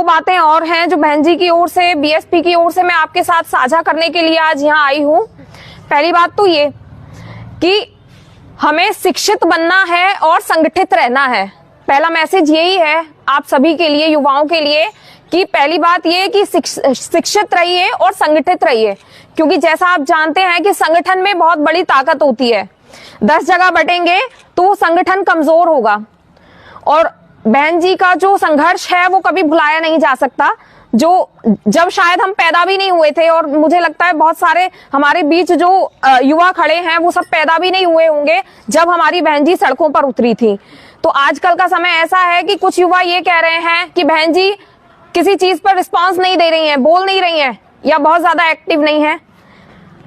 बातें और हैं जो बहन जी की ओर से, बीएसपी की ओर से मैं आपके साथ साझा करने के लिए आज यहाँ आई हूँ। पहली बात तो ये कि हमें शिक्षित बनना है और संगठित रहना है। पहला मैसेज यही है आप सभी के लिए, युवाओं के लिए, कि पहली बात ये कि शिक्षित रहिए और संगठित रहिए, क्योंकि जैसा आप जानते हैं कि संगठन में बहुत बड़ी ताकत होती है। 10 जगह बटेंगे तो संगठन कमजोर होगा। और बहन जी का जो संघर्ष है वो कभी भुलाया नहीं जा सकता, जो जब शायद हम पैदा भी नहीं हुए थे, और मुझे लगता है बहुत सारे हमारे बीच जो युवा खड़े हैं वो सब पैदा भी नहीं हुए होंगे जब हमारी बहन जी सड़कों पर उतरी थी। तो आजकल का समय ऐसा है कि कुछ युवा ये कह रहे हैं कि बहन जी किसी चीज पर रिस्पॉन्स नहीं दे रही हैं, बोल नहीं रही हैं, या बहुत ज्यादा एक्टिव नहीं है,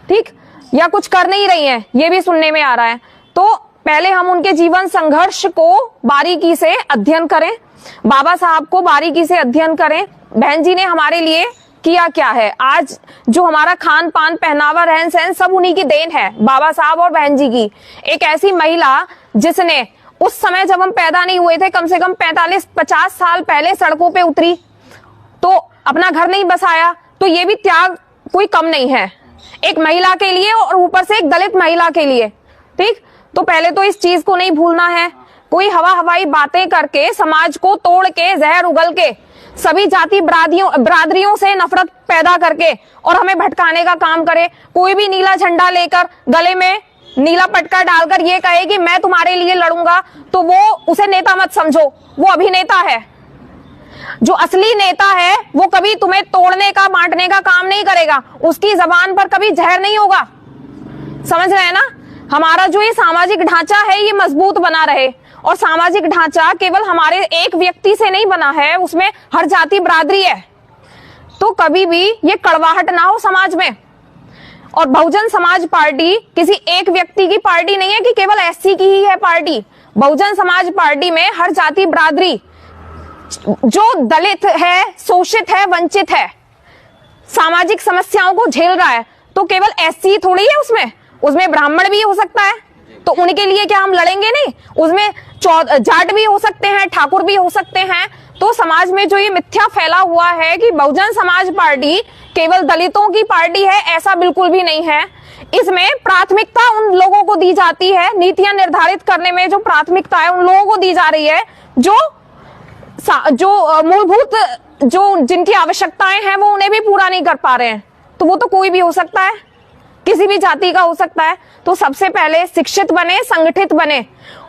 ठीक, या कुछ कर नहीं रही हैं, ये भी सुनने में आ रहा है। तो पहले हम उनके जीवन संघर्ष को बारीकी से अध्ययन करें, बाबा साहब को बारीकी से अध्ययन करें। बहन जी ने हमारे लिए किया क्या है, आज जो हमारा खान पान, पहनावा, रहन सहन सब उन्हीं की देन है, बाबा साहब और बहन जी की। एक ऐसी महिला जिसने उस समय जब हम पैदा नहीं हुए थे, कम से कम 45-50 साल पहले सड़कों पे उतरी, तो अपना घर नहीं बसाया, तो ये भी त्याग कोई कम नहीं है एक महिला के लिए, और ऊपर से एक दलित महिला के लिए, ठीक। तो पहले तो इस चीज को नहीं भूलना है। कोई हवाई बातें करके, समाज को तोड़ के, जहर उगल के, सभी जाति बरादरियों से नफरत पैदा करके और हमें भटकाने का काम करे। कोई भी नीला झंडा लेकर, गले में नीला पटका डालकर ये कहे कि मैं तुम्हारे लिए लड़ूंगा, तो वो उसे नेता मत समझो, वो अभिनेता है। जो असली नेता है वो कभी तुम्हें तोड़ने का, बांटने का काम नहीं करेगा, उसकी जबान पर कभी जहर नहीं होगा। समझ रहे हैं ना? हमारा जो ये सामाजिक ढांचा है ये मजबूत बना रहे, और सामाजिक ढांचा केवल हमारे एक व्यक्ति से नहीं बना है, उसमें हर जाति बरादरी है। तो कभी भी ये कड़वाहट ना हो समाज में। और बहुजन समाज पार्टी किसी एक व्यक्ति की पार्टी नहीं है कि केवल एससी की ही है पार्टी। बहुजन समाज पार्टी में हर जाति बरादरी, जो दलित है, शोषित है, वंचित है, सामाजिक समस्याओं को झेल रहा है, तो केवल एससी थोड़ी है उसमें ब्राह्मण भी हो सकता है, तो उनके लिए क्या हम लड़ेंगे नहीं? उसमें जाट भी हो सकते हैं, ठाकुर भी हो सकते हैं। तो समाज में जो ये मिथ्या फैला हुआ है कि बहुजन समाज पार्टी केवल दलितों की पार्टी है, ऐसा बिल्कुल भी नहीं है। इसमें प्राथमिकता उन लोगों को दी जाती है, नीतियां निर्धारित करने में जो प्राथमिकता है उन लोगों को दी जा रही है जो मूलभूत जो जिनकी आवश्यकताएं हैं वो उन्हें भी पूरा नहीं कर पा रहे हैं। तो वो तो कोई भी हो सकता है, किसी भी जाति का हो सकता है। तो सबसे पहले शिक्षित बने, संगठित बने,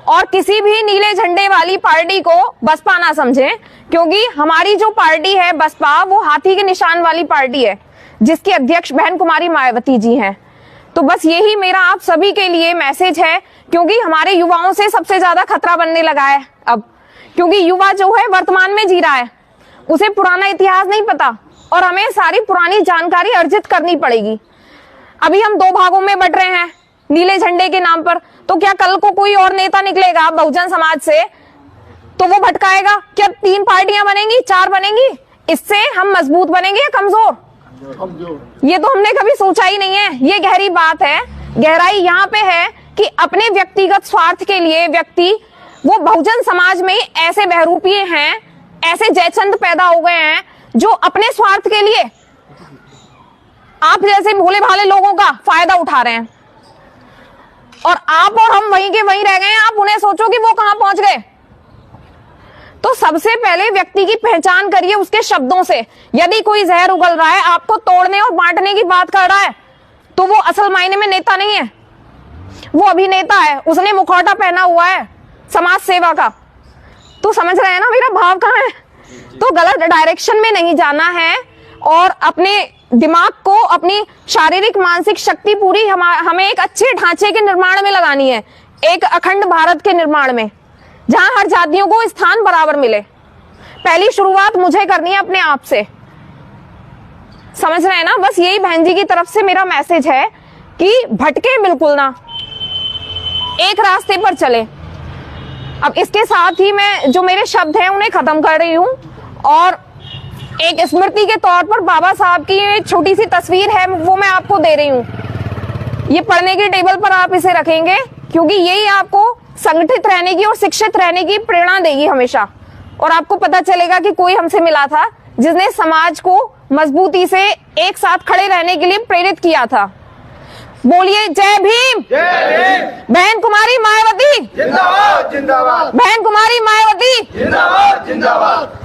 और किसी भी नीले झंडे वाली पार्टी को बसपा ना समझें, क्योंकि हमारी जो पार्टी है बसपा, वो हाथी के निशान वाली पार्टी है, जिसकी अध्यक्ष बहन कुमारी मायावती जी हैं। तो बस यही मेरा आप सभी के लिए मैसेज है, क्योंकि हमारे युवाओं से सबसे ज्यादा खतरा बनने लगा है अब, क्योंकि युवा जो है वर्तमान में जी रहा है, उसे पुराना इतिहास नहीं पता, और हमें सारी पुरानी जानकारी अर्जित करनी पड़ेगी। अभी हम 2 भागों में बट रहे हैं नीले झंडे के नाम पर, तो क्या कल को कोई और नेता निकलेगा बहुजन समाज से तो वो भटकाएगा? क्या 3 पार्टियां बनेंगी, 4 बनेंगी? इससे हम मजबूत बनेंगे या कमजोर? ये तो हमने कभी सोचा ही नहीं है। ये गहरी बात है। गहराई यहाँ पे है कि अपने व्यक्तिगत स्वार्थ के लिए व्यक्ति, वो बहुजन समाज में ऐसे बहरूपिये हैं, ऐसे जयचंद पैदा हो गए हैं जो अपने स्वार्थ के लिए आप जैसे भोले भाले लोगों का फायदा उठा रहे हैं, और आप और हम वहीं के वहीं रह गए हैं। आप उन्हें सोचो कि वो कहां पहुंच गए। तो सबसे पहले व्यक्ति की पहचान करिए उसके शब्दों से। यदि कोई जहर उगल रहा है, आपको तोड़ने और बांटने की बात कर रहा है, तो वो असल मायने में नेता नहीं है, वो अभिनेता है। उसने मुखौटा पहना हुआ है समाज सेवा का। तो समझ रहे हैं ना मेरा भाव कहाँ है? तो गलत डायरेक्शन में नहीं जाना है, और अपने दिमाग को, अपनी शारीरिक मानसिक शक्ति पूरी हमें एक अच्छे ढांचे के निर्माण में लगानी है, एक अखंड भारत के निर्माण में, जहां हर जातियों को स्थान बराबर मिले। पहली शुरुआत मुझे करनी है अपने आप से। समझ रहे हैं ना? बस यही बहन जी की तरफ से मेरा मैसेज है कि भटके बिल्कुल ना, एक रास्ते पर चले। अब इसके साथ ही मैं जो मेरे शब्द हैं उन्हें खत्म कर रही हूं, और एक स्मृति के तौर पर बाबा साहब की एक छोटी सी तस्वीर है, वो मैं आपको दे रही हूँ। ये पढ़ने के टेबल पर आप इसे रखेंगे, क्योंकि यही आपको संगठित रहने की और शिक्षित रहने की प्रेरणा देगी हमेशा। और आपको पता चलेगा कि कोई हमसे मिला था जिसने समाज को मजबूती से एक साथ खड़े रहने के लिए प्रेरित किया था। बोलिए जय भीम। बहन कुमारी मायावती जिंदाबाद जिंदाबाद। बहन कुमारी मायावती जिंदाबाद जिंदाबाद।